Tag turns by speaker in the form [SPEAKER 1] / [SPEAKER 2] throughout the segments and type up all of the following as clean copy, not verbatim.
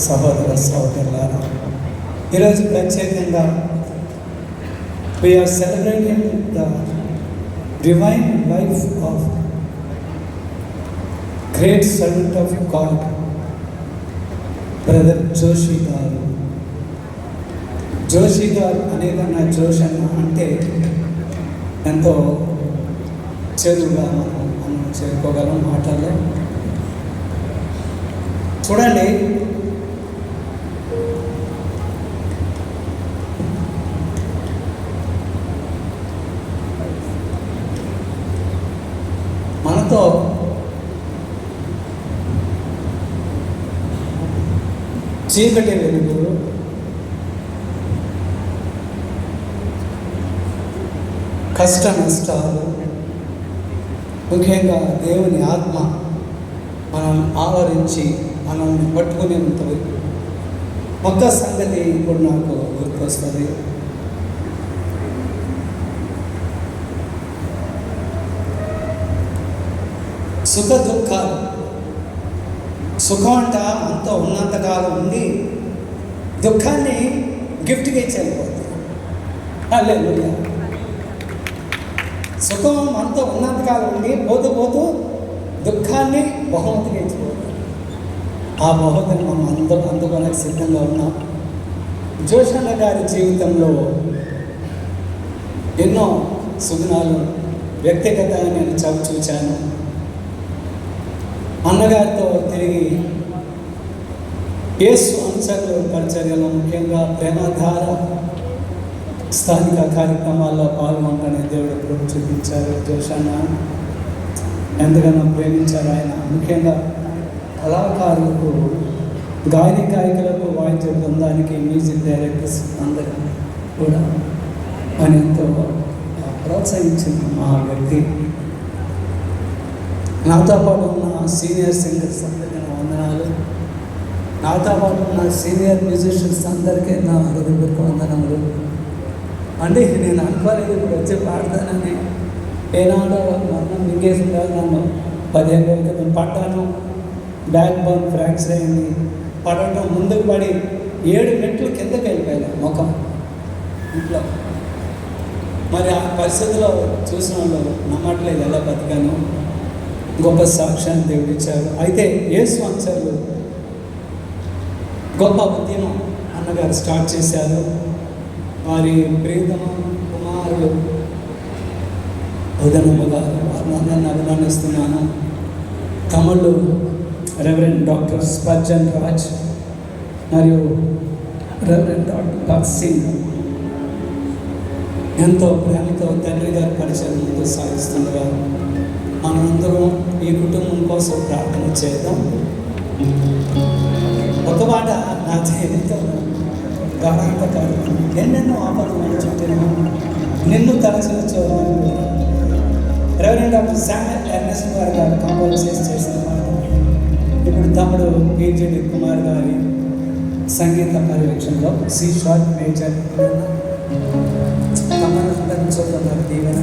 [SPEAKER 1] సహోదర సహోదరులారా, ఈరోజు ప్రత్యేకంగా we are celebrating the divine life of great servant of God brother Joshi గారు. జోషి గారు అనేదన్నా జోష్ అన్న అంటే ఎంతో చెరువుగా మనం చేరుకోగలం మాటల్లో. చూడండి, మనతో చీకటి వెలుగు, కష్ట నష్టాలు, ముఖ్యంగా దేవుని ఆత్మ మనల్ని ఆవరించి మనల్ని పట్టుకుని ఉంటుంది. ఒక్క సంగతి ఇప్పుడు నాకు గుర్తొస్తుంది. సుఖ దుఃఖాలు. సుఖం అంట అంత ఉన్నంతకాలం ఉండి దుఃఖాన్ని గిఫ్ట్గా ఇచ్చేయాలిపోతుంది. హల్లెలూయా. సుఖం అంతా ఉన్నంతకాలం ఉండి పోతూ పోతూ దుఃఖాన్ని బహుమతిగా ఇచ్చిపోతుంది. ఆ బహుమతిని మనం అందుకోవడానికి సిద్ధంగా ఉన్నాం. జోషన్న గారి జీవితంలో ఎన్నో సుగుణాలు వ్యక్తిగతంగా నేను చూచాను. అన్నగారితో తిరిగి యేసు అనుచరుల పరిచర్యలో, ముఖ్యంగా ప్రేమధార స్థానిక కార్యక్రమాల్లో పాల్గొంటనే దేవుడు కృప చూపించారు. జోషన్న ఎంతగానో ప్రేమించారు ఆయన. ముఖ్యంగా కళాకారులకు, గాయకులకు, వాయిద్య బృందానికి, మ్యూజిక్ డైరెక్టర్స్ అందరూ కూడా ఆయన ఎంతో ప్రోత్సహించిన ఆ వ్యక్తి. నాతో పాటు ఉన్న సీనియర్ సింగర్స్ అందరికీ నా వందనాలు. నాతో పాటు ఉన్న సీనియర్ మ్యూజిషియన్స్ అందరికీ నా హృదయపూర్వక వందనములు. అంటే నేను అనుకోలేదు ఇప్పుడు వచ్చి పాడతానని. ఏనాడో మొన్న మింగేసిన కాదు, నన్ను 15 రోజుల క్రితం పడ్డాను. బ్యాక్ బోన్ ఫ్రాక్చర్ అయింది. పడటం ముందుకు పడి 7 మెట్లు కిందకి వెళ్ళిపోయాను ముఖం ఇంట్లో. మరి ఆ పరిస్థితిలో చూసిన వాళ్ళు నమ్మట్లేదు ఎలా బతికాను. గొప్ప సాక్ష్యాన్ని దేవుడిచ్చారు. అయితే యేసు అనుచరులు గొప్ప ఉద్యమం అన్నగారు స్టార్ట్ చేశారు. వారి ప్రియతమ కుమారులు ఉదనమ్మ గారు, వారిని అందరిని అభినందిస్తున్నాను. తమ్ముళ్ళు రెవరెండ్ డాక్టర్ స్పర్జన్ రాజ్ మరియు రెవరెండ్ డాక్టర్ భగత్ సింగ్ ఎంతో ప్రేమతో తండ్రి గారి పరిచయం ముందు సాగిస్తుండగా మనందరం ఈ కుటుంబం కోసం ప్రార్థన చేద్దాం. ఒక మాట, నా జీవితంలో గాఢాంతకాలం ఎన్నెన్నో ఆపదలు చుట్టిన నిన్ను తలచూర్చోవాలని రెవరెండ్ డాక్టర్ శామ్యూల్ ఎర్నెస్ట్ గారు కంపోజ్ చేసిన మాట ఇప్పుడు తమ్ముడు పీజీడి కుమార్ గారి సంగీత పర్యవేక్షణలో సి షార్ట్ మేజర్ తమ్ముడు చూద్దాం దీవెన.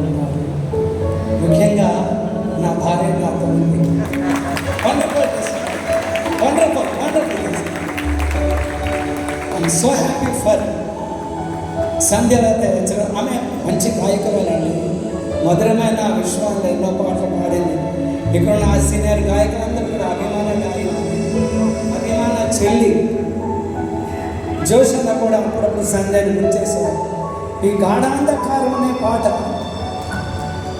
[SPEAKER 1] ఉన్నారు. ముఖ్యంగా నా భార్య నాతో ఉంది. Wonderful I'm so happy for Sandhyalatha. ఆమె మంచి గాయకురాలండి, మధురమైన విశ్వాల్లో ఎన్నో పాటలు పాడింది. ఇక్కడ నా సీనియర్ గాయకులందరూ కూడా అభిమాన చెల్లి జోషన్న కూడా అప్పుడప్పుడు సంధ్యని గుర్చేశారు. ఈ గాఢాంధకారం అనే పాట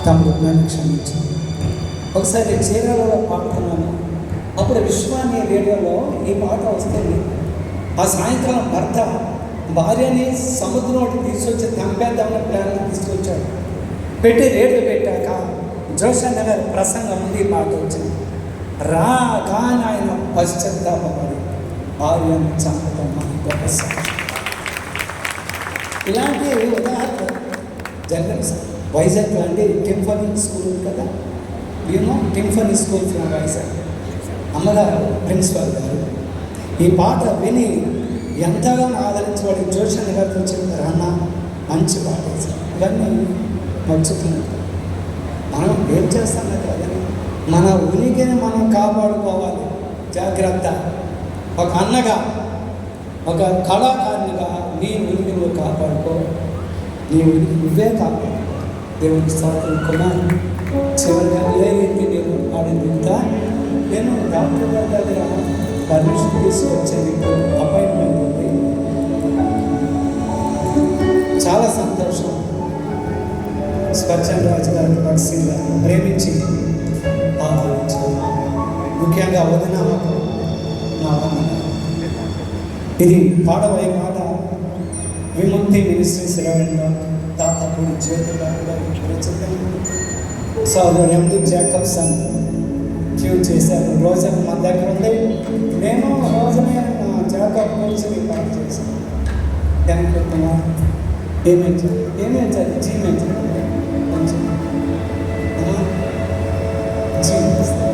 [SPEAKER 1] తమ్ముడు నన్ను క్షమించింది. ఒకసారి చీరాలలో పాడుతున్నాను, అప్పుడు విశ్వాన్ని రేడియోలో ఈ పాట వస్తుంది. ఆ సాయంత్రం భర్త భార్యని సముద్రం ఒకటి తీసుకొచ్చి చంపేద్దామని ప్లాన్ తీసుకొచ్చాడు. పెట్టి రేడియో పెట్టాక జోషన్న గారి ప్రసంగం ఉంది, ఈ పాట వచ్చింది. రాగానే ఆయన పశ్చాత్తాపడి భార్యను చంపడం గొప్ప సాక్షి. ఇలాంటి ఉదాహరణ జరిగింది సార్. వైజాగ్ లాంటి టింఫనీ స్కూల్ ఉంది కదా, టింఫనీ స్కూల్ ఫ్రమ్ వైజాగ్. అమ్మగారు ప్రిన్సిపల్ గారు ఈ పాట విని ఎంతగానో ఆదరించబడి జోషన్న గారితో చెప్పారు, అన్న మంచి పాట సార్. ఇవన్నీ మర్చిపోయినాం. మనం ఏం చేస్తాం కదా, మన ఉనికిని మనం కాపాడుకోవాలి. జాగ్రత్త. ఒక అన్నగా, ఒక కళాకారునిగా నీ ఉనికి నువ్వు కాపాడుకో, నీ ఉనికి నువ్వే కాపాడుకో. దేవుడికి స్తోత్రం. కుమార్ చివరిగా ఏదైతే నేను పాడింది ఇంకా నేను డాక్టర్ గారి దగ్గర పర్మిషన్ తీసుకొచ్చేది అపాయింట్మెంట్ ఉంది. చాలా సంతోషం. స్పర్శన్ రాజు గారికి భక్సింగ్ గారిని ప్రేమించి ఆహ్వానించారు. ముఖ్యంగా వదినామకు నా వందన. ఇది పాడబోయే పాట విముక్తి మినిస్ట్రీస్ రెవెన్యూ దాతపూడి జ్యోతి సోదరుడు ఎండి జాకబ్సన్ ట్యూన్ చేశారు. రోజా మన దగ్గర ఉంది. నేను రోజునే జాకబ్ గురించి పాట చేశాను. Thank you Kumar. ఏమేంచాలి జీవించాలి కొంచెం జీవిస్తాను.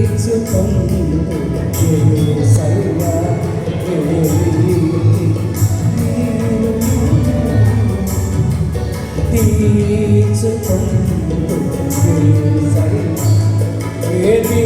[SPEAKER 1] తీర్చుకుందు ఏది